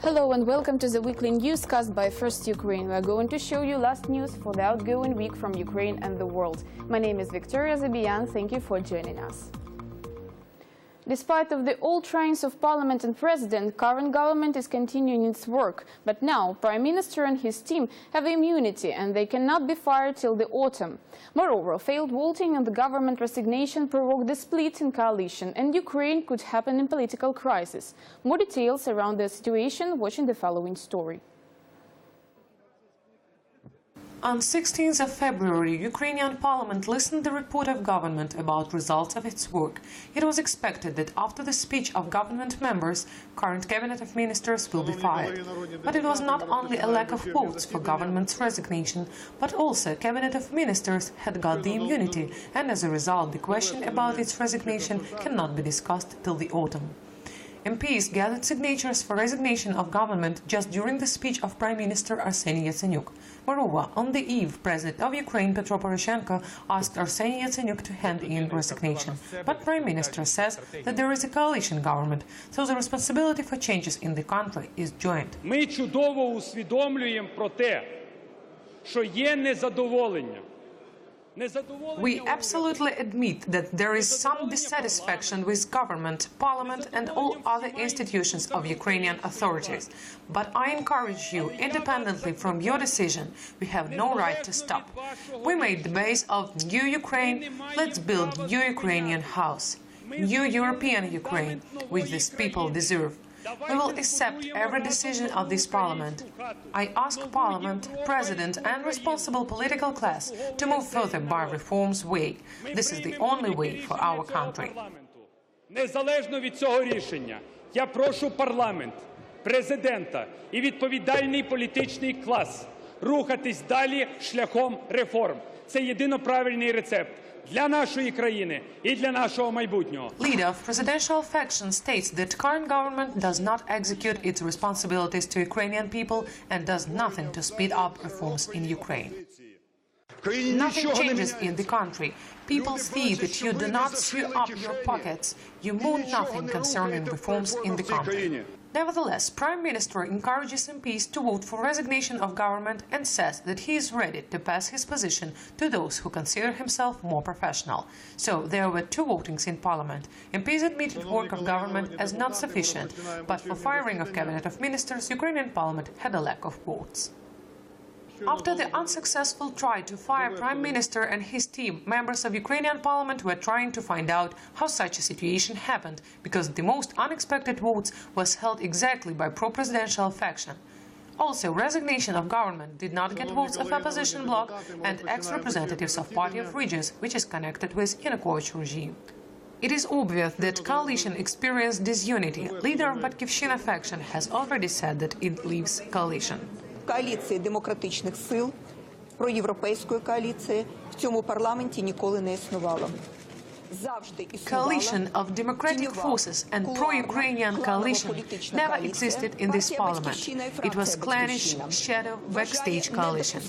Hello and welcome to the weekly newscast by First Ukraine. We are going to show you last news for the outgoing week from Ukraine and the world. My name is Victoria Zabian. Thank you for joining us. Despite of the old trains of Parliament and President, current government is continuing its work. But now, Prime Minister and his team have immunity and they cannot be fired till the autumn. Moreover, failed voting on the government resignation provoked the split in coalition, and Ukraine could happen in political crisis. More details around the situation, watching the following story. On 16th of February, Ukrainian Parliament listened to the report of government about results of its work. It was expected that after the speech of government members, current cabinet of ministers will be fired. But it was not only a lack of votes for government's resignation, but also cabinet of ministers had got the immunity, and as a result, the question about its resignation cannot be discussed till the autumn. MPs gathered signatures for resignation of government just during the speech of Prime Minister Arseniy Yatsenyuk. Moreover, on the eve, President of Ukraine Petro Poroshenko asked Arseniy Yatsenyuk to hand in resignation. But Prime Minister says that there is a coalition government, so the responsibility for changes in the country is joint. Ми чудово усвідомлюємо про те, що є незадоволення. We absolutely admit that there is some dissatisfaction with government, parliament and all other institutions of Ukrainian authorities. But I encourage you, independently from your decision, we have no right to stop. We made the base of New Ukraine. Let's build New Ukrainian house, New European Ukraine, which these people deserve. We will accept every decision of this Parliament. I ask Parliament, President and responsible political class to move further by reform's way. This is the only way for our country. Незалежно від цього рішення, я прошу парламент, президента і відповідальний політичний клас рухатись далі шляхом реформ. Це єдино правильний рецепт для нашої країни і для нашого майбутнього. Leader of presidential faction states that current government does not execute its responsibilities to Ukrainian people and does nothing to speed up reforms in Ukraine. Nothing changes in the country. People see that you do not sew up your pockets. You moon nothing concerning reforms in the country. Nevertheless, Prime Minister encourages MPs to vote for resignation of government and says that he is ready to pass his position to those who consider himself more professional. So there were two votings in Parliament. MPs admitted work of government as not sufficient, but for firing of cabinet of ministers, Ukrainian Parliament had a lack of votes. After the unsuccessful try to fire Prime Minister and his team, members of Ukrainian Parliament were trying to find out how such a situation happened, because the most unexpected votes was held exactly by pro-presidential faction. Also, resignation of government did not get votes of opposition bloc and ex-representatives of Party of Regions, which is connected with Yanukovych regime. It is obvious that coalition experienced disunity. Leader of Batkivshina faction has already said that it leaves coalition. Коаліції демократичних сил, проєвропейської коаліції в цьому парламенті ніколи не існувало. Coalition of democratic forces and pro-Ukrainian coalition never existed in this parliament. It was clannish, shadow, backstage coalition.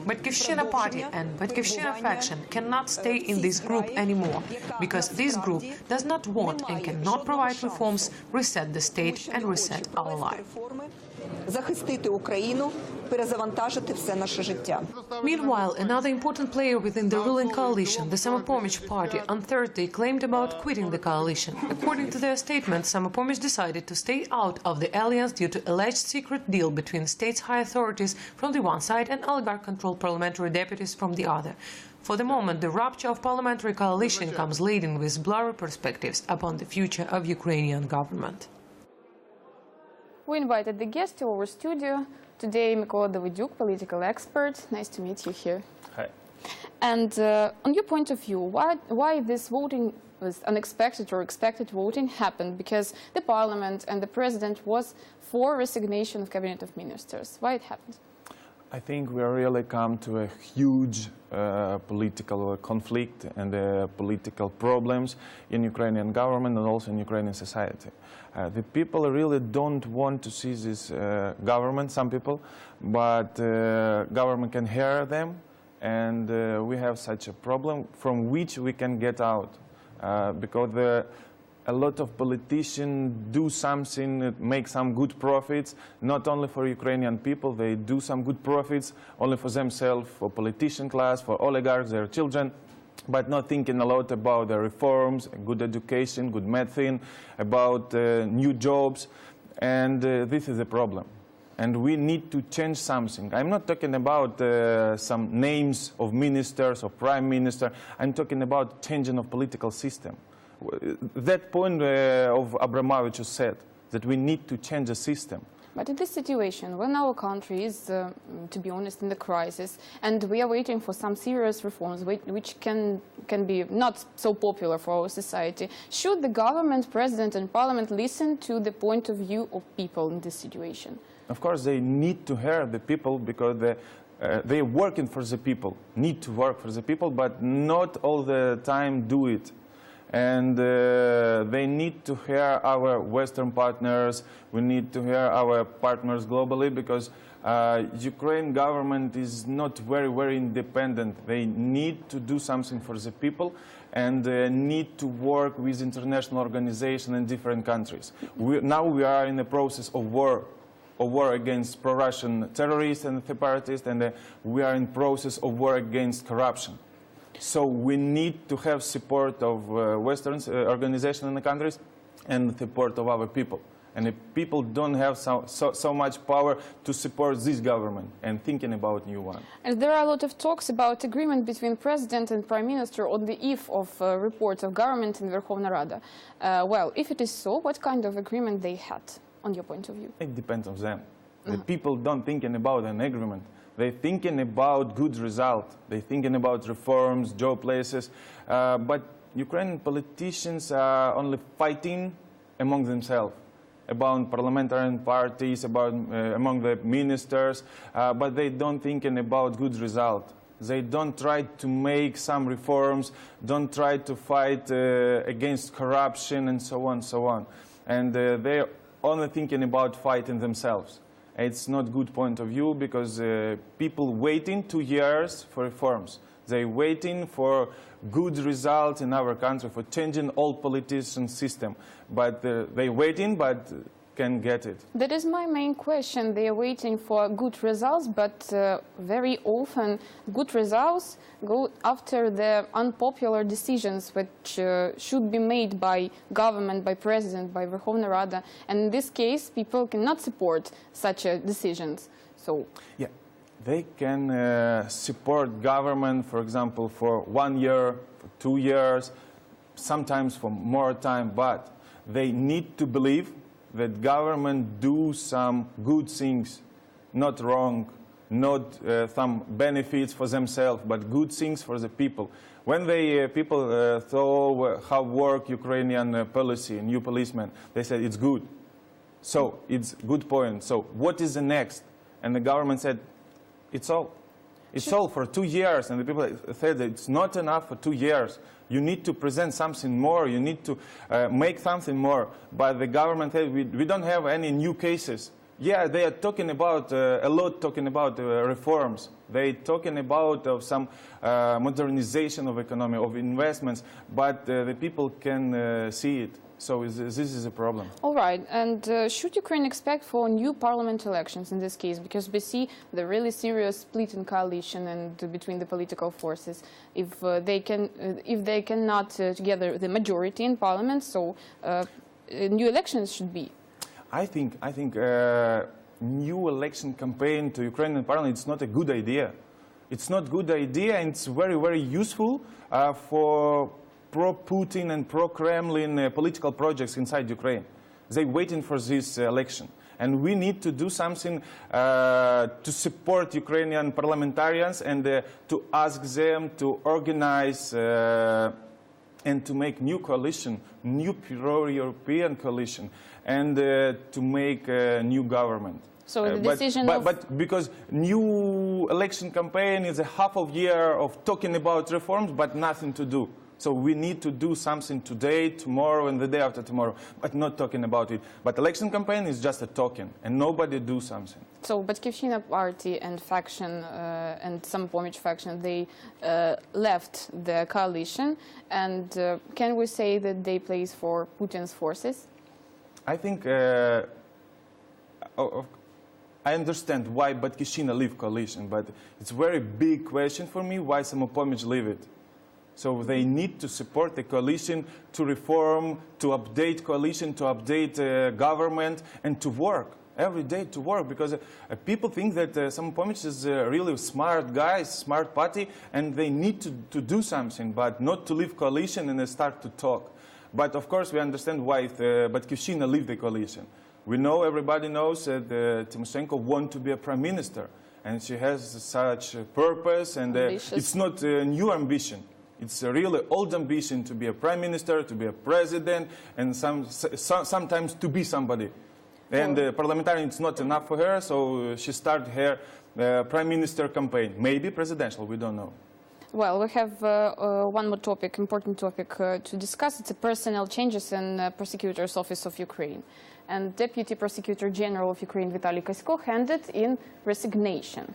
Batkivshina party and Batkivshina faction cannot stay in this group anymore, because this group does not want and cannot provide reforms, reset the state and reset our life. Захистити Україну, перезавантажити все наше життя. Meanwhile, another important player within the ruling coalition, the Samopomych party, on Thursday claimed about quitting the coalition. According to their statement, Samopomych decided to stay out of the alliance due to alleged secret deal between state's high authorities from the one side and oligarch-controlled parliamentary deputies from the other. For the moment, the rupture of parliamentary coalition comes laden with blurry perspectives upon the future of Ukrainian government. We invited the guest to our studio today, Mykola Davydyuk, political expert. Nice to meet you here. Hi. And on your point of view, why this voting was unexpected or expected voting happened? Because the Parliament and the President was for resignation of Cabinet of Ministers. Why it happened? I think we really come to a huge political conflict and political problems in Ukrainian government and also in Ukrainian society. The people really don't want to see this government, some people, but government can hear them, and we have such a problem from which we can get out, because the a lot of politicians do something, make some good profits, not only for Ukrainian people, they do some good profits only for themselves, for politician class, for oligarchs, their children, but not thinking a lot about the reforms, good education, good medicine, about new jobs, and this is a problem. And we need to change something. I'm not talking about some names of ministers or prime minister. I'm talking about changing of political system. That point of Abramovich said that we need to change the system. But in this situation, when our country is, to be honest, in the crisis, and we are waiting for some serious reforms which can be not so popular for our society, should the government, president and parliament listen to the point of view of people in this situation? Of course, they need to hear the people because they're working for the people, need to work for the people, but not all the time do it. And they need to hear our Western partners, we need to hear our partners globally, because Ukraine government is not very independent. They need to do something for the people and need to work with international organizations in different countries. Now we are in the process of war against pro-Russian terrorists and separatists, and we are in process of war against corruption. So we need to have support of Western organizations in the countries and support of our people. And the people don't have so much power to support this government and thinking about new one. And there are a lot of talks about agreement between President and Prime Minister on the eve of reports of government in Verkhovna Rada. Well, if it is so, what kind of agreement they had, on your point of view? It depends on them. The people don't thinking about an agreement. They're thinking about good result. They're thinking about reforms, job places. But Ukrainian politicians are only fighting among themselves, about parliamentary parties, about among the ministers, but they don't thinking about good result. They don't try to make some reforms, don't try to fight against corruption and so on, so on. And they're only thinking about fighting themselves. It's not good point of view because people waiting 2 years for reforms. They're waiting for good results in our country, for changing old politician system. But they're waiting, but can't get it. That is my main question. They are waiting for good results, but very often good results go after the unpopular decisions which should be made by government, by president, by Verkhovna Rada. And in this case, people cannot support such decisions. So yeah, they can support government, for example, for 1 year, for 2 years, sometimes for more time, but they need to believe that government do some good things, not wrong, not some benefits for themselves, but good things for the people. When people saw how work Ukrainian policy, new policemen, they said it's good. So it's good point. So what is the next? And the government said, it's all. It's all for 2 years. And the people said it's not enough for 2 years. You need to present something more. You need to make something more. But the government said, we don't have any new cases. Yeah, they are talking about, a lot talking about reforms. They're talking about some modernization of economy, of investments, but the people can see it. So this is a problem. All right. And should Ukraine expect for new parliament elections in this case? Because we see the really serious split in coalition and between the political forces. If they cannot together the majority in parliament, so new elections should be. I think new election campaign to Ukrainian parliament, it's not a good idea. It's not a good idea, and it's very useful for pro-Putin and pro-Kremlin political projects inside Ukraine. They're waiting for this election. And we need to do something to support Ukrainian parliamentarians and to ask them to organize and to make new coalition, new pro-European coalition, and to make a new government. So the decision but because new election campaign is a half of year of talking about reforms, but nothing to do. So we need to do something today, tomorrow, and the day after tomorrow, but not talking about it. But election campaign is just a token, and nobody do something. So Batkivshina party and faction and Samopomich faction, they left the coalition, and can we say that they play for Putin's forces? I think I understand why Batkivshina leave coalition, but it's a very big question for me why Samopomich leave it. So they need to support the coalition, to reform, to update coalition, to update government, and to work every day to work, because people think that Samopomich is a really smart guy, smart party, and they need to do something, but not to leave coalition and start to talk. But of course we understand why Batkivshina leave the coalition. We know, everybody knows that Tymoshenko wants to be a prime minister, and she has such a purpose, and it's not a new ambition. It's a really old ambition to be a prime minister, to be a president, and sometimes to be somebody. And parliamentarian is not enough for her, so she started her prime minister campaign. Maybe presidential, we don't know. Well, we have one more topic, important topic to discuss. It's the personnel changes in Prosecutor's Office of Ukraine. And Deputy Prosecutor General of Ukraine Vitaly Kasko handed in resignation.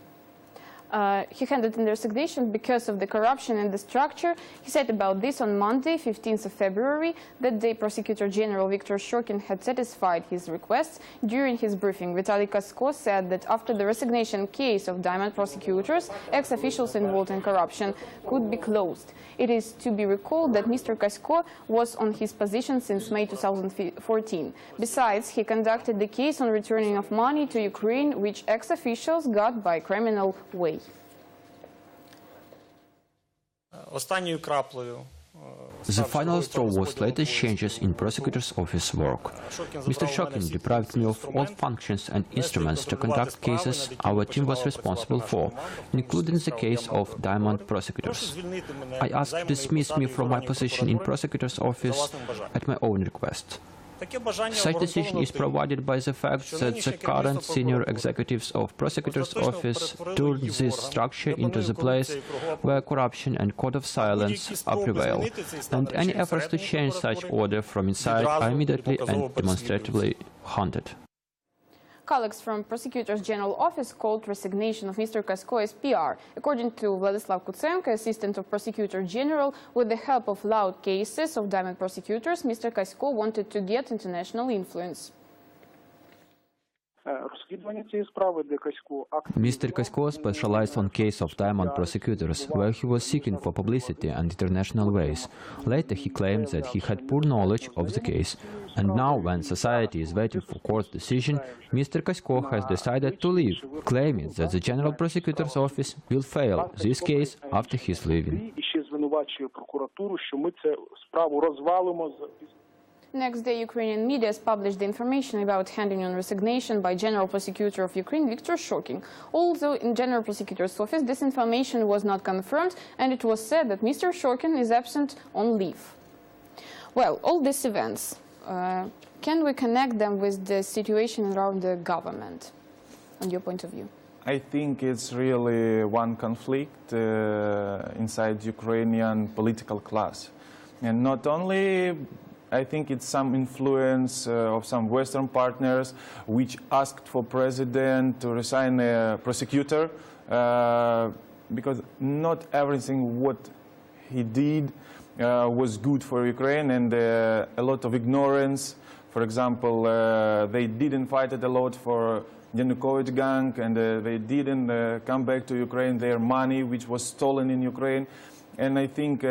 He handed in resignation because of the corruption in the structure. He said about this on Monday, 15th of February, that the Prosecutor General Viktor Shokin had satisfied his requests. During his briefing, Vitaly Kasko said that after the resignation case of diamond prosecutors, ex-officials involved in corruption could be closed. It is to be recalled that Mr. Kasko was on his position since May 2014. Besides, he conducted the case on returning of money to Ukraine, which ex-officials got by criminal way. The final straw was latest changes in Prosecutor's Office work. Mr. Shokin deprived me of all functions and instruments to conduct cases our team was responsible for, including the case of diamond prosecutors. I asked to dismiss me from my position in Prosecutor's Office at my own request. Such decision is provided by the fact that the current senior executives of Prosecutor's Office turned this structure into the place where corruption and code of silence are prevail, and any efforts to change such order from inside are immediately and demonstratively haunted. Colleagues from Prosecutor's General Office called resignation of Mr. Kasko as PR. According to Vladislav Kutsenko, Assistant of Prosecutor General, with the help of loud cases of diamond prosecutors, Mr. Kasko wanted to get international influence. Mr. Kasko specialized on case of diamond prosecutors, where he was seeking for publicity and international ways. Later he claimed that he had poor knowledge of the case. And now, when society is waiting for court decision, Mr. Kasko has decided to leave, claiming that the General Prosecutor's Office will fail this case after his leaving. Next day, Ukrainian media published the information about handing in resignation by General Prosecutor of Ukraine Viktor Shokin. Although in General Prosecutor's Office this information was not confirmed, and it was said that Mr. Shokin is absent on leave. Well, all these events, can we connect them with the situation around the government, on your point of view? I think it's really one conflict inside Ukrainian political class. And not only, I think it's some influence of some Western partners which asked for president to resign a prosecutor because not everything what he did was good for Ukraine, and a lot of ignorance. For example, they didn't fight it a lot for Yanukovych gang, and they didn't come back to Ukraine their money which was stolen in Ukraine. And I think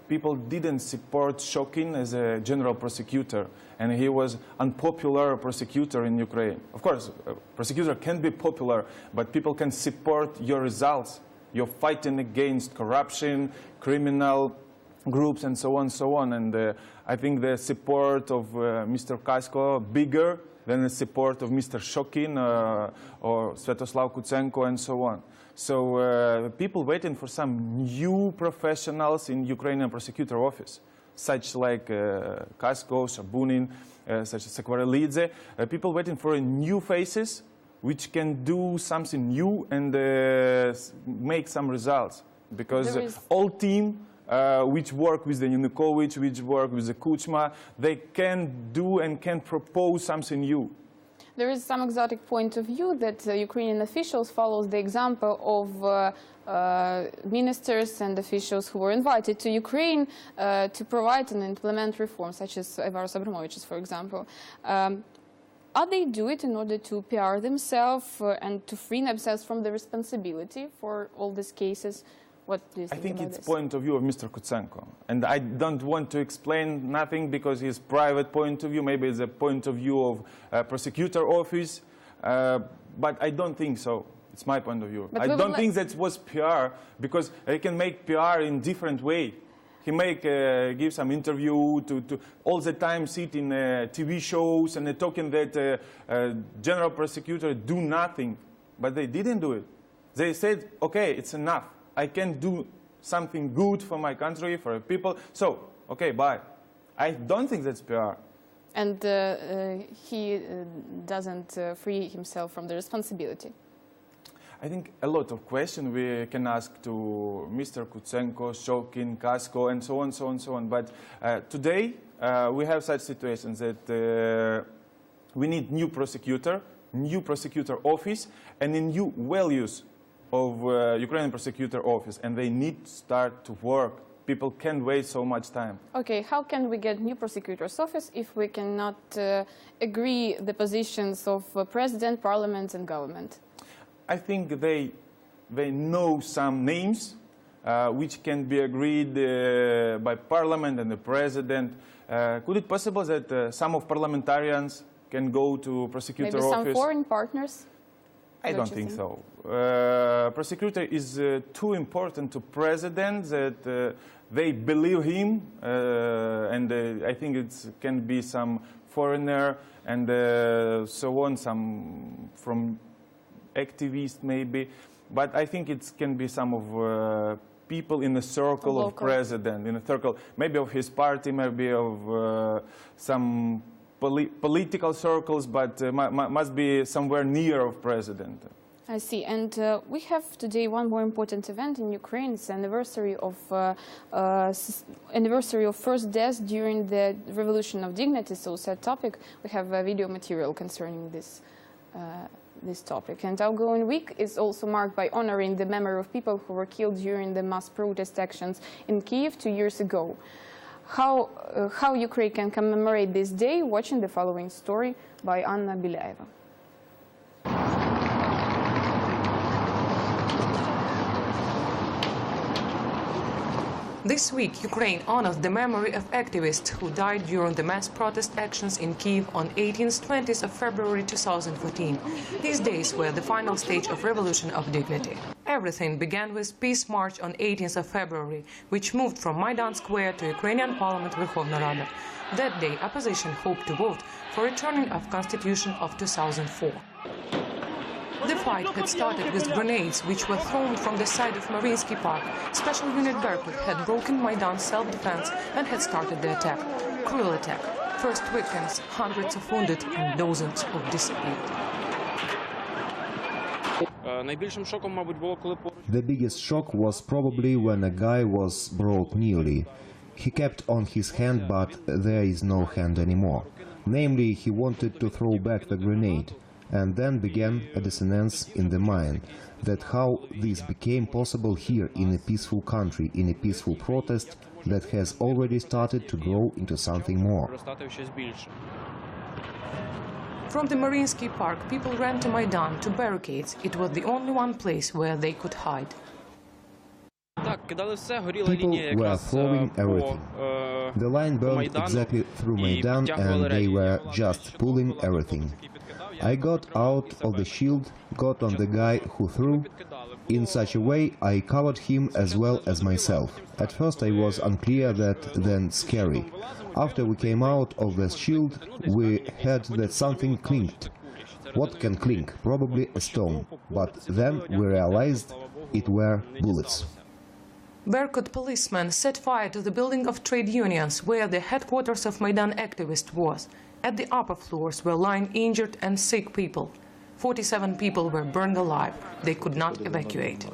people didn't support Shokin as a general prosecutor, and he was unpopular prosecutor in Ukraine. Of course, a prosecutor can be popular, but people can support your results. You're fighting against corruption, criminal groups, and so on, so on. And I think the support of Mr. Kasko bigger than the support of Mr. Shokin or Sviatoslav Kutsenko and so on. So people waiting for some new professionals in Ukrainian prosecutor office, such like Kasko, Shabunin, such as Sakvarelidze. People waiting for new faces which can do something new and make some results. Because all team which work with the Yanukovych, which work with the Kuchma. They can do and can propose something new. There is some exotic point of view that Ukrainian officials follow the example of ministers and officials who were invited to Ukraine to provide and implement reforms, such as Ivaros Abramovich's, for example. Are they do it in order to PR themselves and to free themselves from the responsibility for all these cases? What do you think I think about it's this? point of view of Mr. Kutsenko. And I don't want to explain nothing because his private point of view, maybe it's a point of view of prosecutor office, but I don't think so. It's my point of view. But I don't think that was PR, because they can make PR in different way. He give some interview, to all the time sit in TV shows and talking that general prosecutor do nothing, but they didn't do it. They said, okay, it's enough. I can do something good for my country, for people, so, okay, bye. I don't think that's PR. And he doesn't free himself from the responsibility. I think a lot of questions we can ask to Mr. Kutsenko, Shokin, Kasko, and so on, so on, so on. But today we have such situations that we need new prosecutor office, and a new values of Ukrainian prosecutor office, and they need to start to work. People can't wait so much time. Okay, how can we get new prosecutor's office if we cannot agree the positions of president, parliament, and government? I think they know some names which can be agreed by parliament and the president. Could it possible that some of parliamentarians can go to prosecutor office? Maybe some foreign partners? I don't think so. Prosecutor is too important to president that they believe him, and I think it can be some foreigner and so on, some from activists maybe, but I think it can be some of people in the circle of president, in a circle maybe of his party, maybe of some political circles, but must be somewhere near of president. I see. And we have today one more important event in Ukraine. It's the anniversary of first death during the Revolution of Dignity. So sad topic. We have video material concerning this topic. And outgoing week is also marked by honoring the memory of people who were killed during the mass protest actions in Kyiv 2 years ago. How Ukraine can commemorate this day? Watching the following story by Anna Bilaeva. This week, Ukraine honors the memory of activists who died during the mass protest actions in Kyiv on 18th, 20th of February 2014. These days were the final stage of Revolution of Dignity. Everything began with Peace March on 18th of February, which moved from Maidan Square to Ukrainian Parliament Verkhovna Rada. That day, opposition hoped to vote for returning of Constitution of 2004. The fight had started with grenades, which were thrown from the side of Mariinsky Park. Special Unit Berkut had broken Maidan's self-defense and had started the attack. Cruel attack. First victims, hundreds of wounded and dozens of disappeared. The biggest shock was probably when a guy was brought nearly. He kept on his hand, but there is no hand anymore. Namely, he wanted to throw back the grenade. And then began a dissonance in the mind that how this became possible here in a peaceful country, in a peaceful protest that has already started to grow into something more. From the Mariinsky Park, people ran to Maidan, to barricades. It was the only one place where they could hide. People were throwing everything. The line burned exactly through Maidan and they were just pulling everything. I got out of the shield, got on the guy who threw. In such a way, I covered him as well as myself. At first I was unclear, that then scary. After we came out of the shield, we heard that something clinked. What can clink? Probably a stone. But then we realized it were bullets. Berkut policemen set fire to the building of trade unions, where the headquarters of Maidan activists was. At the upper floors were lying injured and sick people. 47 people were burned alive. They could not evacuate.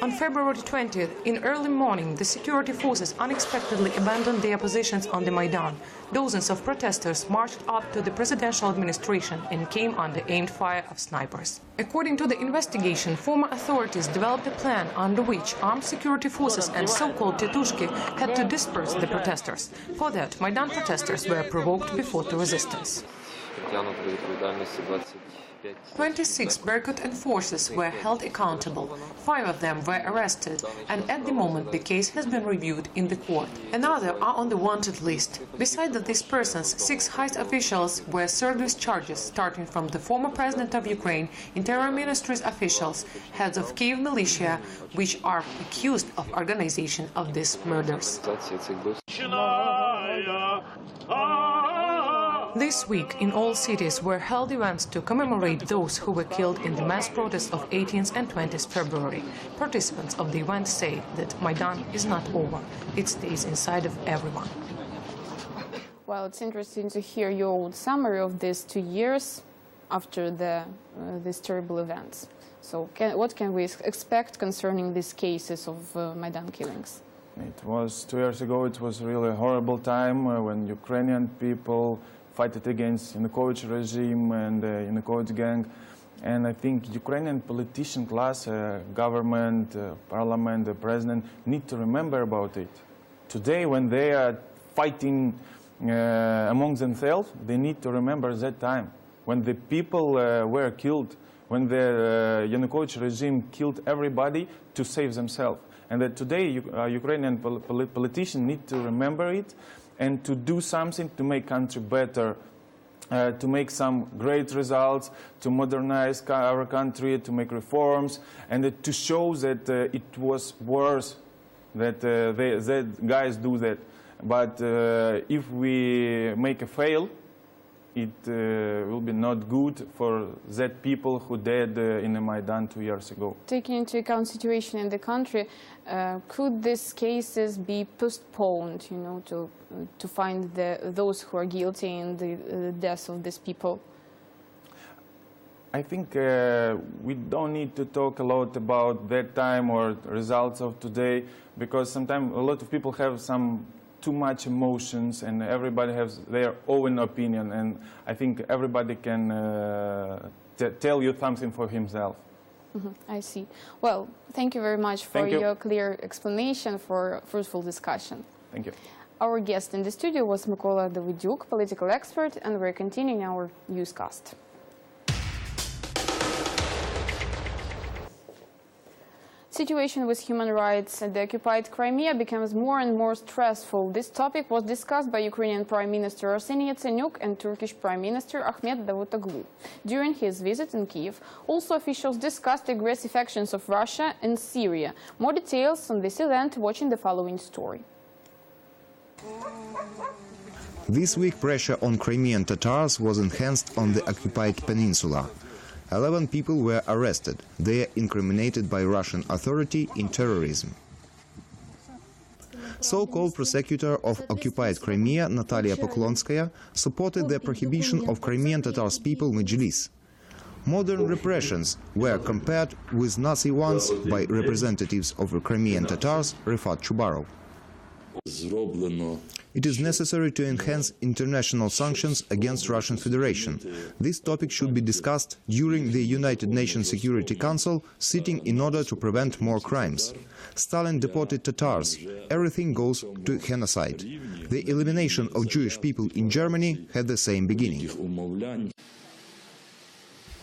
On February 20th, in early morning, the security forces unexpectedly abandoned their positions on the Maidan. Dozens of protesters marched up to the presidential administration and came under aimed fire of snipers. According to the investigation, former authorities developed a plan under which armed security forces and so-called Tetushki had to disperse the protesters. For that, Maidan protesters were provoked before to resistance. 26 Berkut enforcers were held accountable. 5 of them were arrested, and at the moment the case has been reviewed in the court. Another are on the wanted list. Besides these persons, 6 high officials were served with charges, starting from the former president of Ukraine, Interior Ministry's officials, heads of Kiev militia, which are accused of organization of these murders. This week, in all cities were held events to commemorate those who were killed in the mass protests of 18th and 20th February. Participants of the event say that Maidan is not over. It stays inside of everyone. Well, it's interesting to hear your old summary of these 2 years after these terrible events. So what can we expect concerning these cases of Maidan killings? It was 2 years ago. It was really a horrible time when Ukrainian people fighted against Yanukovych regime and Yanukovych gang. And I think Ukrainian politician class, government, parliament, the president need to remember about it. Today, when they are fighting among themselves, they need to remember that time when the people were killed, when the Yanukovych regime killed everybody to save themselves. And that today Ukrainian politicians need to remember it and to do something to make country better, to make some great results, to modernize our country, to make reforms, and to show that it was worse that that guys do that. But if we make a fail, it will be not good for that people who died in the Maidan 2 years ago. Taking into account the situation in the country, could these cases be postponed, you know, to find those who are guilty in the deaths of these people? I think we don't need to talk a lot about that time or results of today, because sometimes a lot of people have too much emotions, and everybody has their own opinion, and I think everybody can tell you something for himself. I see. Well, thank you very much for your clear explanation, for fruitful discussion. Thank you. Our guest in the studio was Mykola Davydyuk, political expert, and we're continuing our newscast. Situation with human rights at the occupied Crimea becomes more and more stressful. This topic was discussed by Ukrainian Prime Minister Arseniy Yatsenyuk and Turkish Prime Minister Ahmet Davutoglu. During his visit in Kiev, also officials discussed aggressive actions of Russia in Syria. More details on this event, watching the following story. This week, pressure on Crimean Tatars was enhanced on the occupied peninsula. 11 people were arrested. They are incriminated by Russian authority in terrorism. So-called prosecutor of occupied Crimea, Natalia Poklonskaya, supported the prohibition of Crimean Tatars people Majlis. Modern repressions were compared with Nazi ones by representatives of the Crimean Tatars, Rifat Chubarov. It is necessary to enhance international sanctions against Russian Federation. This topic should be discussed during the United Nations Security Council sitting in order to prevent more crimes. Stalin deported Tatars. Everything goes to genocide. The elimination of Jewish people in Germany had the same beginning.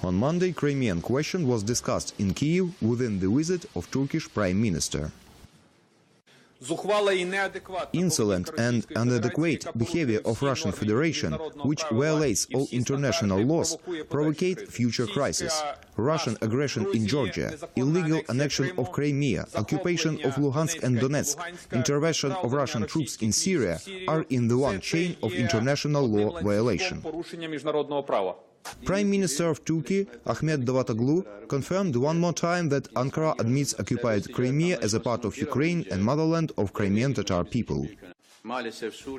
On Monday, Crimean question was discussed in Kyiv within the visit of Turkish Prime Minister. Insolent and inadequate behavior of Russian Federation, which violates all international laws, provocate future crisis. Russian aggression in Georgia, illegal annexion of Crimea, occupation of Luhansk and Donetsk, intervention of Russian troops in Syria are in the one chain of international law violation. Prime Minister of Turkey, Ahmet Davutoglu, confirmed one more time that Ankara admits occupied Crimea as a part of Ukraine and motherland of Crimean Tatar people.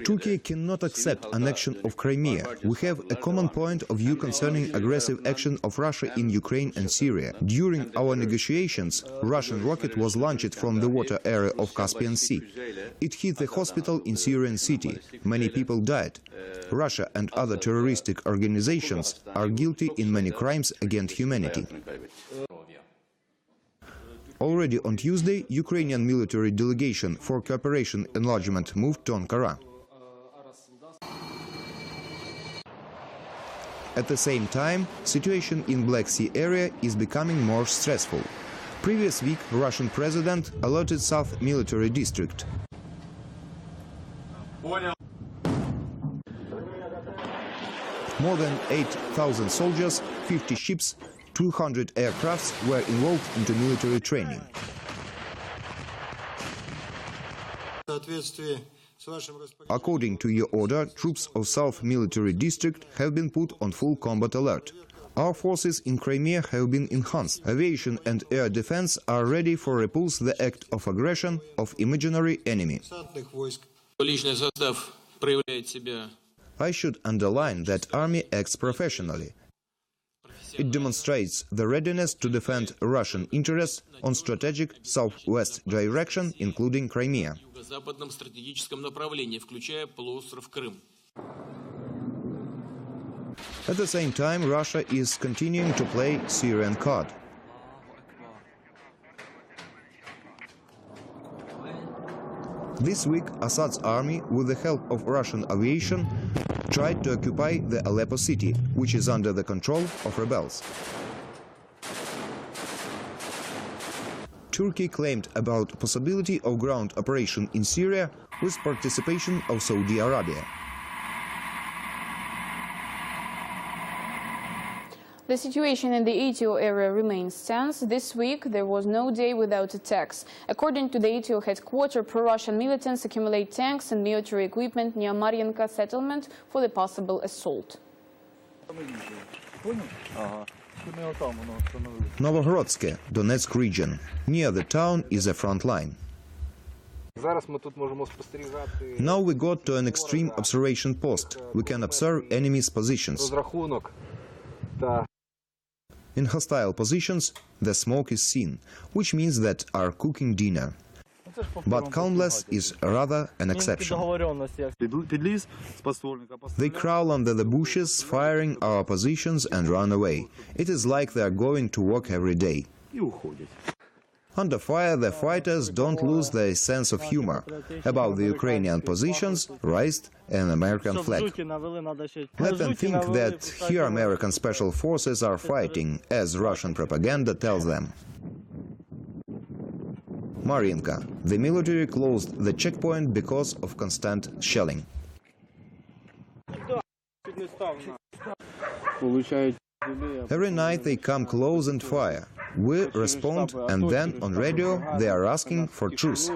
Turkey cannot accept annexion of Crimea. We have a common point of view concerning aggressive action of Russia in Ukraine and Syria. During our negotiations, Russian rocket was launched from the water area of Caspian Sea. It hit the hospital in Syrian city. Many people died. Russia and other terroristic organizations are guilty in many crimes against humanity. Already on Tuesday, Ukrainian military delegation for cooperation enlargement moved to Ankara. At the same time, situation in Black Sea area is becoming more stressful. Previous week, Russian president alerted South Military District. More than 8,000 soldiers, 50 ships, 200 aircrafts were involved into military training. According to your order, troops of South Military District have been put on full combat alert. Our forces in Crimea have been enhanced. Aviation and air defense are ready for repulse the act of aggression of imaginary enemy. I should underline that army acts professionally. It demonstrates the readiness to defend Russian interests on strategic southwest direction, including Crimea. At the same time, Russia is continuing to play Syrian card. This week, Assad's army, with the help of Russian aviation, tried to occupy the Aleppo city, which is under the control of rebels. Turkey claimed about possibility of ground operation in Syria with participation of Saudi Arabia. The situation in the ATO area remains tense. This week, there was no day without attacks. According to the ATO headquarters, pro-Russian militants accumulate tanks and military equipment near Mar'inka settlement for the possible assault. Novohorodske, Donetsk region. Near the town is a front line. Now we got to an extreme observation post. We can observe enemy's positions. In hostile positions, the smoke is seen, which means that are cooking dinner. But countless is rather an exception. They crawl under the bushes, firing our positions and run away. It is like they are going to work every day. Under fire, the fighters don't lose their sense of humor. Above the Ukrainian positions raised an American flag. Let them think that here American special forces are fighting, as Russian propaganda tells them. Mar'inka. The military closed the checkpoint because of constant shelling. Every night they come close and fire. We respond, and then on radio they are asking for truce.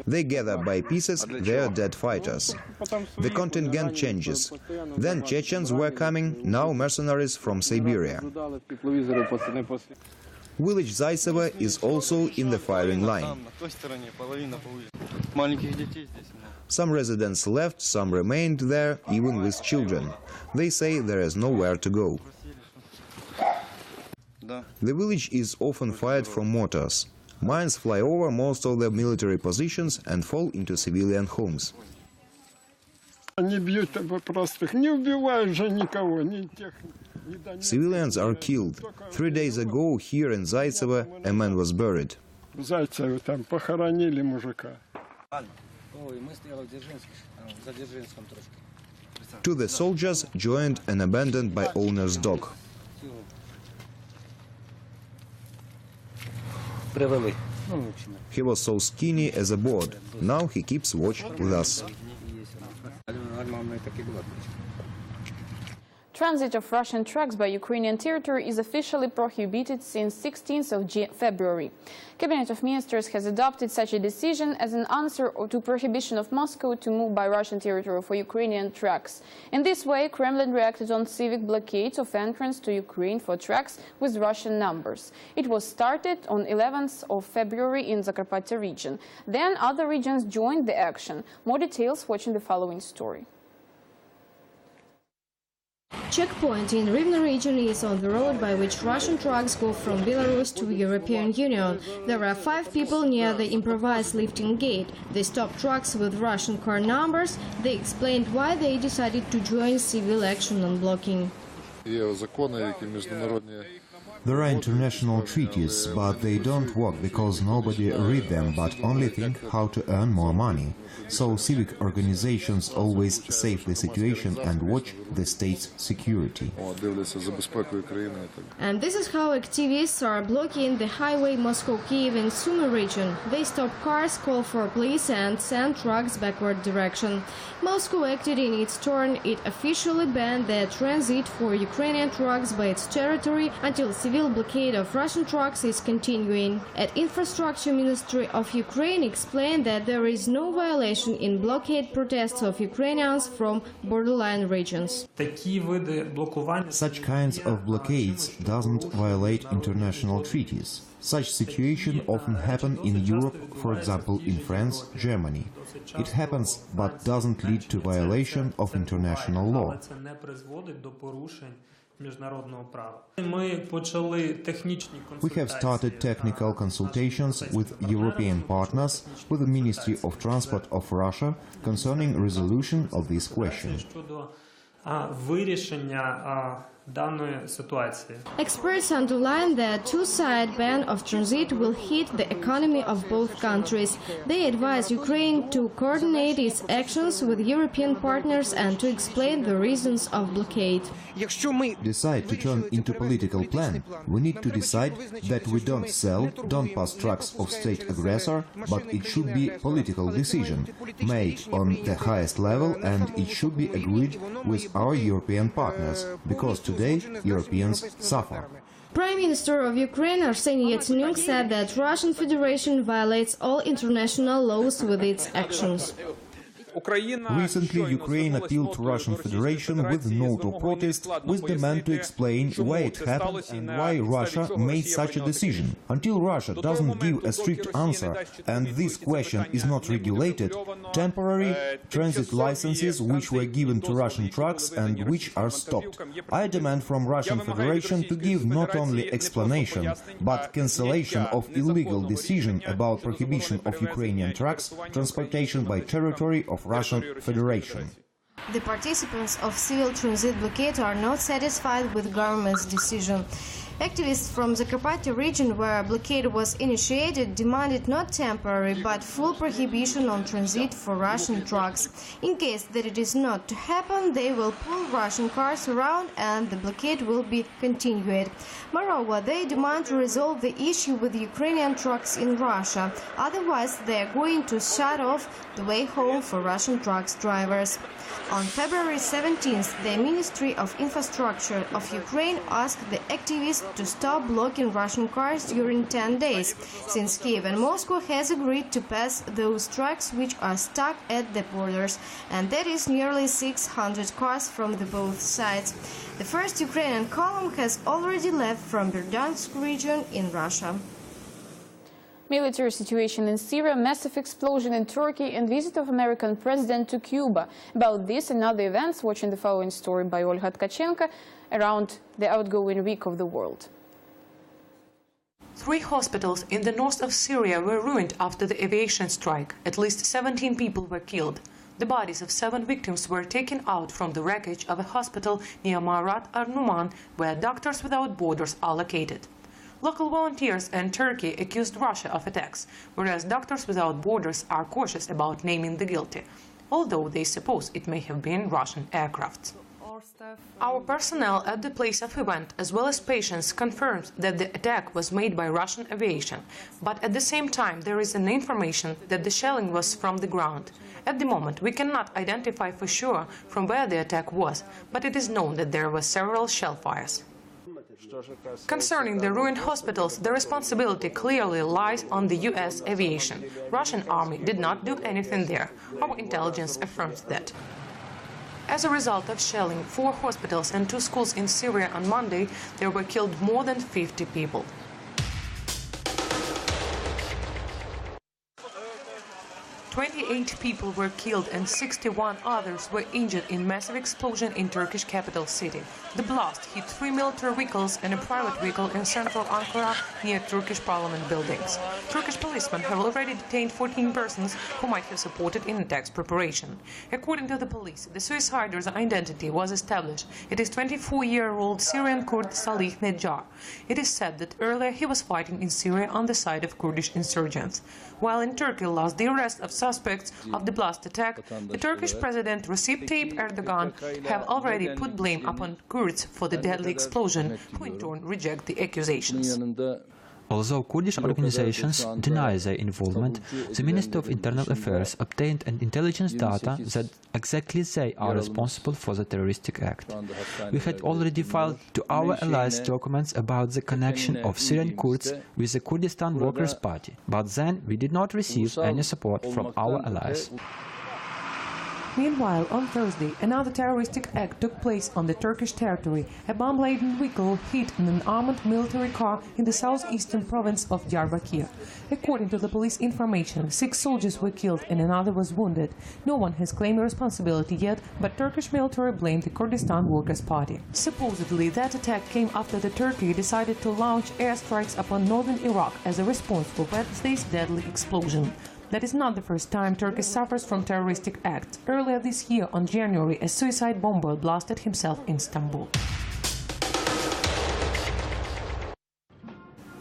They gather by pieces their dead fighters. The contingent changes. Then Chechens were coming, now mercenaries from Siberia. Village Zaytsevo is also in the firing line. Some residents left, some remained there, even with children. They say there is nowhere to go. The village is often fired from mortars. Mines fly over most of the military positions and fall into civilian homes. Civilians are killed. 3 days ago, here in Zaytsevo, a man was buried. To the soldiers joined an abandoned by owner's dog. He was so skinny as a board. Now he keeps watch with us. transit of Russian trucks by Ukrainian territory is officially prohibited since 16th of February. Cabinet of Ministers has adopted such a decision as an answer to prohibition of Moscow to move by Russian territory for Ukrainian trucks. In this way, Kremlin reacted on civic blockades of entrance to Ukraine for trucks with Russian numbers. It was started on 11th of February in Zakarpattia region. Then other regions joined the action. More details watching the following story. Checkpoint in Rivne region is on the road by which Russian trucks go from Belarus to European Union. There are 5 people near the improvised lifting gate. They stopped trucks with Russian car numbers. They explained why they decided to join civil action on blocking. There are international treaties, but they don't work because nobody read them, but only think how to earn more money. So civic organizations always save the situation and watch the state's security. And this is how activists are blocking the highway Moscow-Kiev in Sumy region. They stop cars, call for police and send trucks backward direction. Moscow acted in its turn. It officially banned the transit for Ukrainian trucks by its territory until civil blockade of Russian trucks is continuing. At Infrastructure Ministry of Ukraine explained that there is no violation in blockade protests of Ukrainians from borderline regions. Such kinds of blockades doesn't violate international treaties. Such situations often happen in Europe, for example in France, Germany. It happens, but doesn't lead to violation of international law. We have started technical consultations with European partners, with the Ministry of Transport of Russia, concerning resolution of this question. Experts underline that two-side ban of transit will hit the economy of both countries. They advise Ukraine to coordinate its actions with European partners and to explain the reasons of blockade. Decide to turn into political plan. We need to decide that we don't sell, don't pass trucks of state aggressor, but it should be political decision, made on the highest level, and it should be agreed with our European partners, because today Europeans suffer. Prime Minister of Ukraine Arseniy Yatsenyuk said that Russian Federation violates all international laws with its actions. Recently, Ukraine appealed to Russian Federation with note of protest with demand to explain why it happened and why Russia made such a decision. Until Russia doesn't give a strict answer and this question is not regulated, temporary transit licenses which were given to Russian trucks and which are stopped. I demand from Russian Federation to give not only explanation, but cancellation of illegal decision about prohibition of Ukrainian trucks transportation by territory of Russian Federation. The participants of civil transit blockade are not satisfied with government's decision. Activists from the Zakarpattia region, where a blockade was initiated, demanded not temporary but full prohibition on transit for Russian trucks. In case that it is not to happen, they will pull Russian cars around and the blockade will be continued. Moreover, they demand to resolve the issue with Ukrainian trucks in Russia. Otherwise, they are going to shut off the way home for Russian trucks drivers. On February 17th, the Ministry of Infrastructure of Ukraine asked the activists to stop blocking Russian cars during 10 days, since Kiev and Moscow has agreed to pass those trucks which are stuck at the borders, and that is nearly 600 cars from the both sides. The first Ukrainian column has already left from Berdyansk region in Russia. Military situation in Syria, massive explosion in Turkey, and visit of American president to Cuba. About this and other events, watching the following story by Olga Tkachenko around the outgoing week of the world. 3 hospitals in the north of Syria were ruined after the aviation strike. At least 17 people were killed. The bodies of 7 victims were taken out from the wreckage of a hospital near Marat al-Numan, where Doctors Without Borders are located. Local volunteers and Turkey accused Russia of attacks, whereas Doctors Without Borders are cautious about naming the guilty, although they suppose it may have been Russian aircraft. Our personnel at the place of event, as well as patients, confirmed that the attack was made by Russian aviation. But at the same time, there is an information that the shelling was from the ground. At the moment, we cannot identify for sure from where the attack was, but it is known that there were several shell fires. Concerning the ruined hospitals, the responsibility clearly lies on the U.S. aviation. Russian army did not do anything there. Our intelligence affirms that. As a result of shelling 4 hospitals and 2 schools in Syria on Monday, there were killed more than 50 people. 28 people were killed and 61 others were injured in massive explosion in Turkish capital city. The blast hit 3 military vehicles and a private vehicle in central Ankara near Turkish parliament buildings. Turkish policemen have already detained 14 persons who might have supported in attack's preparation. According to the police, the suicider's identity was established. It is 24-year-old Syrian Kurd Salih Nedjar. It is said that earlier he was fighting in Syria on the side of Kurdish insurgents. While in Turkey last the arrest of suspects of the blast attack, the Turkish President Recep Tayyip Erdogan have already put blame upon Kurds for the deadly explosion, who in turn reject the accusations. Although Kurdish organizations deny their involvement, the Ministry of Internal Affairs obtained an intelligence data that exactly they are responsible for the terroristic act. We had already filed to our allies documents about the connection of Syrian Kurds with the Kurdistan Workers' Party, but then we did not receive any support from our allies. Meanwhile, on Thursday, another terroristic act took place on the Turkish territory. A bomb-laden vehicle hit an armored military car in the southeastern province of Diyarbakir. According to the police information, 6 soldiers were killed and another was wounded. No one has claimed responsibility yet, but Turkish military blamed the Kurdistan Workers' Party. Supposedly, that attack came after the Turkey decided to launch airstrikes upon northern Iraq as a response for Wednesday's deadly explosion. That is not the first time Turkey suffers from terroristic acts. Earlier this year, on January, a suicide bomber blasted himself in Istanbul.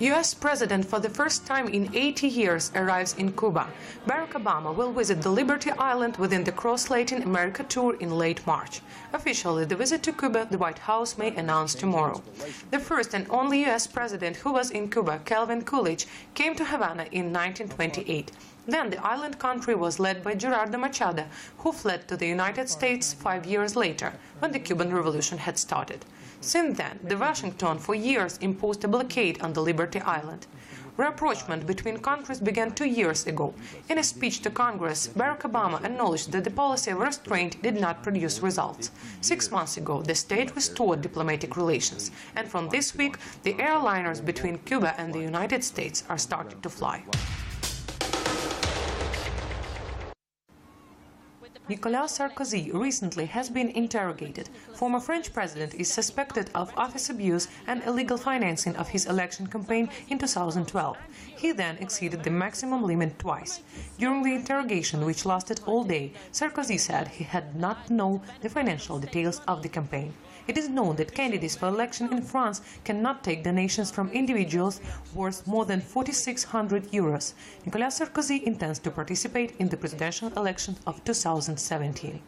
U.S. President for the first time in 80 years arrives in Cuba. Barack Obama will visit the Liberty Island within the Cross-Latin America tour in late March. Officially, the visit to Cuba, the White House may announce tomorrow. The first and only U.S. president who was in Cuba, Calvin Coolidge, came to Havana in 1928. Then the island country was led by Gerardo Machado, who fled to the United States 5 years later, when the Cuban Revolution had started. Since then, Washington for years imposed a blockade on the Liberty Island. Rapprochement between countries began 2 years ago. In a speech to Congress, Barack Obama acknowledged that the policy of restraint did not produce results. 6 months ago, the state restored diplomatic relations, and from this week, the airliners between Cuba and the United States are starting to fly. Nicolas Sarkozy recently has been interrogated. Former French president is suspected of office abuse and illegal financing of his election campaign in 2012. He then exceeded the maximum limit twice. During the interrogation, which lasted all day, Sarkozy said he had not known the financial details of the campaign. It is known that candidates for election in France cannot take donations from individuals worth more than 4,600 euros. Nicolas Sarkozy intends to participate in the presidential election of 2017.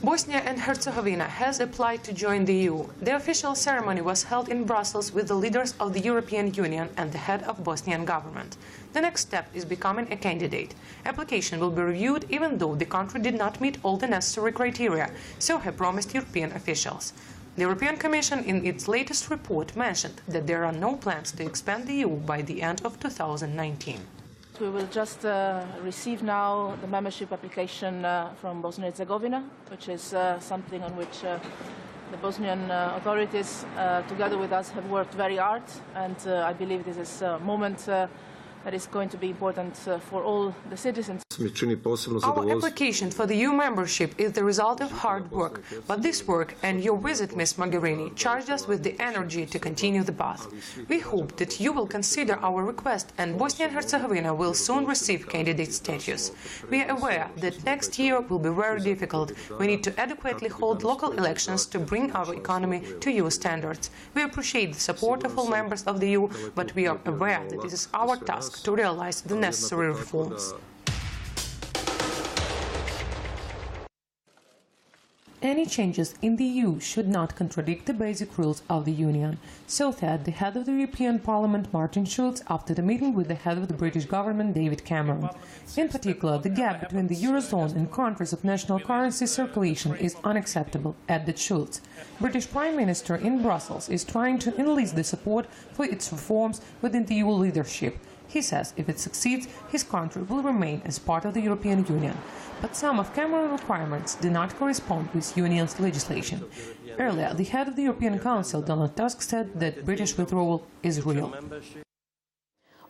Bosnia and Herzegovina has applied to join the EU. The official ceremony was held in Brussels with the leaders of the European Union and the head of Bosnian government. The next step is becoming a candidate. Application will be reviewed even though the country did not meet all the necessary criteria, so have promised European officials. The European Commission in its latest report mentioned that there are no plans to expand the EU by the end of 2019. We will just receive now the membership application from Bosnia and Herzegovina, which is something on which the Bosnian authorities, together with us, have worked very hard, and I believe this is a moment that is going to be important for all the citizens. Our application for the EU membership is the result of hard work, but this work and your visit, Ms. Mogherini, charged us with the energy to continue the path. We hope that you will consider our request and Bosnia and Herzegovina will soon receive candidate status. We are aware that next year will be very difficult. We need to adequately hold local elections to bring our economy to EU standards. We appreciate the support of all members of the EU, but we are aware that it is our task to realize the necessary reforms. Any changes in the EU should not contradict the basic rules of the Union, so said the head of the European Parliament, Martin Schulz, after the meeting with the head of the British government, David Cameron. In particular, the gap between the Eurozone and countries of national currency circulation is unacceptable, added Schulz. British Prime Minister in Brussels is trying to enlist the support for its reforms within the EU leadership. He says if it succeeds, his country will remain as part of the European Union. But some of Cameron's requirements do not correspond with Union's legislation. Earlier, the head of the European Council, Donald Tusk, said that British withdrawal is real.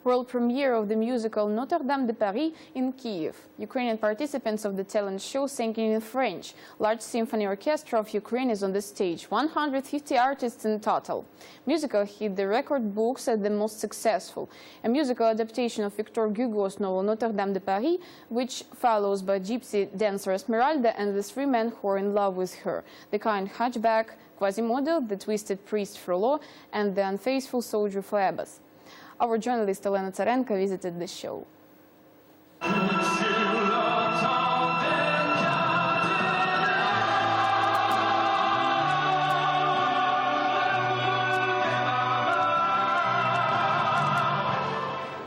World premiere of the musical Notre de Paris in Kyiv. Ukrainian participants of the talent show singing in French. Large symphony orchestra of Ukraine is on the stage, 150 artists in total. Musical hit the record books as the most successful. A musical adaptation of Victor Hugo's novel Notre de Paris, which follows by gypsy dancer Esmeralda and the three men who are in love with her, the kind hunchback Quasimodo, the twisted priest Frollo, and the unfaithful soldier Phoebus. Our journalist Elena Tsarenko visited the show.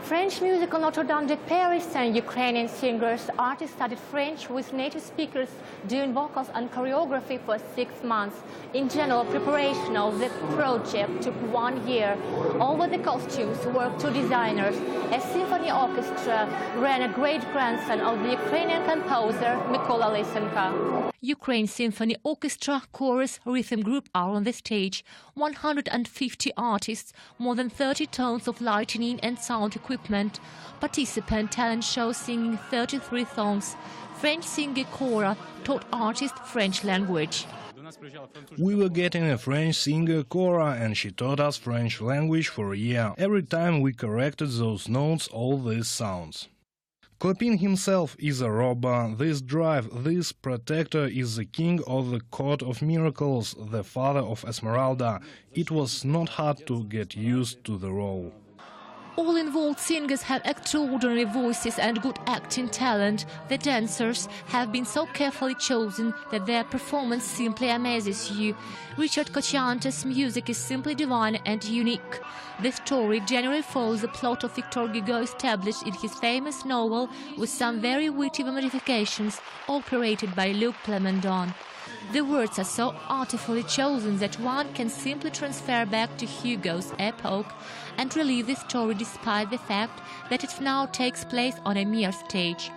French musical Notre de Paris and Ukrainian singers, artists studied French with native speakers doing vocals and choreography for 6 months. In general, preparation of the project took 1 year. Over the costumes worked 2 designers. A symphony orchestra ran a great-grandson of the Ukrainian composer Mykola Lysenko. Ukraine Symphony Orchestra, chorus, rhythm group are on the stage. 150 artists, more than 30 tones of lighting and sound equipment. Participant talent show singing 33 songs. French singer Cora taught artists French language. We were getting a French singer, Cora, and she taught us French language for a year. Every time we corrected those notes, all these sounds. Clopin himself is a robber, this drive, this protector is the king of the court of miracles, the father of Esmeralda. It was not hard to get used to the role. All involved singers have extraordinary voices and good acting talent. The dancers have been so carefully chosen that their performance simply amazes you. Richard Cocciante's music is simply divine and unique. The story generally follows the plot of Victor Hugo established in his famous novel, with some very witty modifications, all created by Luc Plamondon. The words are so artfully chosen that one can simply transfer back to Hugo's epoch and relive the story despite the fact that it now takes place on a mere stage.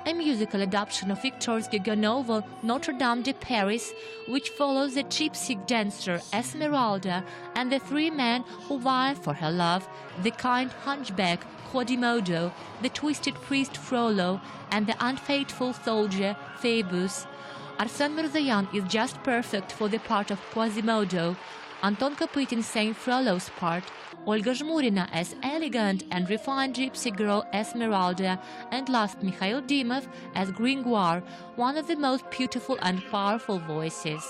A musical adaptation of Victor Hugo's novel Notre de Paris, which follows the gypsy dancer Esmeralda and the 3 men who vie for her love, the kind hunchback Quasimodo, the twisted priest Frollo, and the unfaithful soldier Phoebus. Arsen Mirzayan is just perfect for the part of Quasimodo. Anton Kopytin sang Frollo's part, Olga Zhmurina as elegant and refined gypsy girl Esmeralda, and last Mikhail Dimov as Gringoire, one of the most beautiful and powerful voices.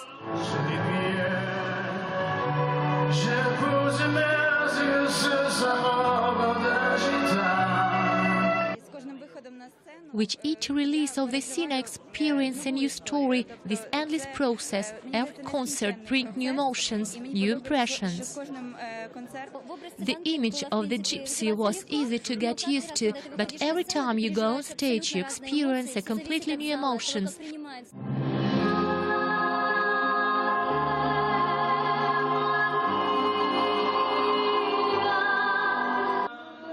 With each release of the scene, I experience a new story, this endless process. Every concert brings new emotions, new impressions. The image of the gypsy was easy to get used to, but every time you go on stage, you experience a completely new emotions.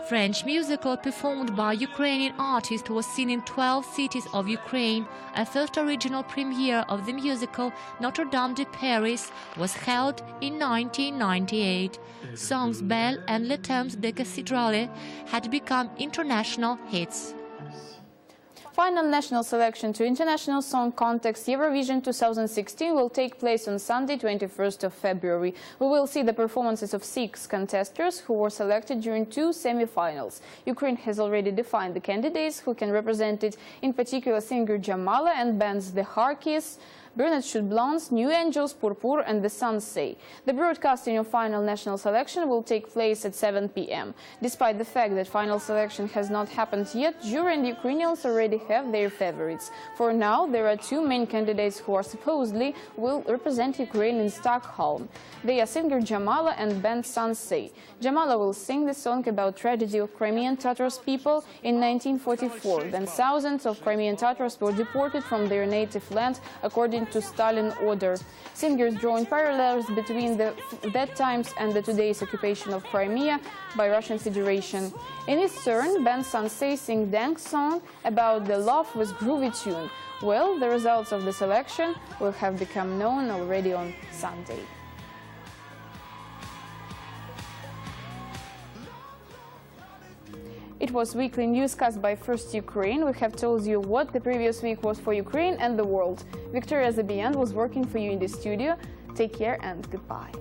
French musical performed by Ukrainian artists was seen in 12 cities of Ukraine. A first original premiere of the musical Notre de Paris was held in 1998. Songs Belle and Le Temps de Cathedrale had become international hits. Final national selection to International Song Contest Eurovision 2016 will take place on Sunday, 21st of February. We will see the performances of 6 contestants who were selected during 2 semi-finals. Ukraine has already defined the candidates who can represent it, in particular singer Jamala and bands The Harkis, Burnett Should Blondes, New Angels, Purpur and The Sun Say. The broadcasting of final national selection will take place at 7 p.m. Despite the fact that final selection has not happened yet, jury and Ukrainians already have their favorites. For now, there are two main candidates who are supposedly will represent Ukraine in Stockholm. They are singer Jamala and band Sun Say. Jamala will sing the song about tragedy of Crimean Tatars people in 1944. Then thousands of Crimean Tatars were deported from their native land according to Stalin order. Singers drawing parallels between that times and the today's occupation of Crimea by Russian Federation. In its turn, band Sun Say sing dance song about the love with groovy tune. Well, the results of the selection will have become known already on Sunday. It was weekly newscast by First Ukraine. We have told you what the previous week was for Ukraine and the world. Victoria Zabian was working for you in the studio. Take care and goodbye.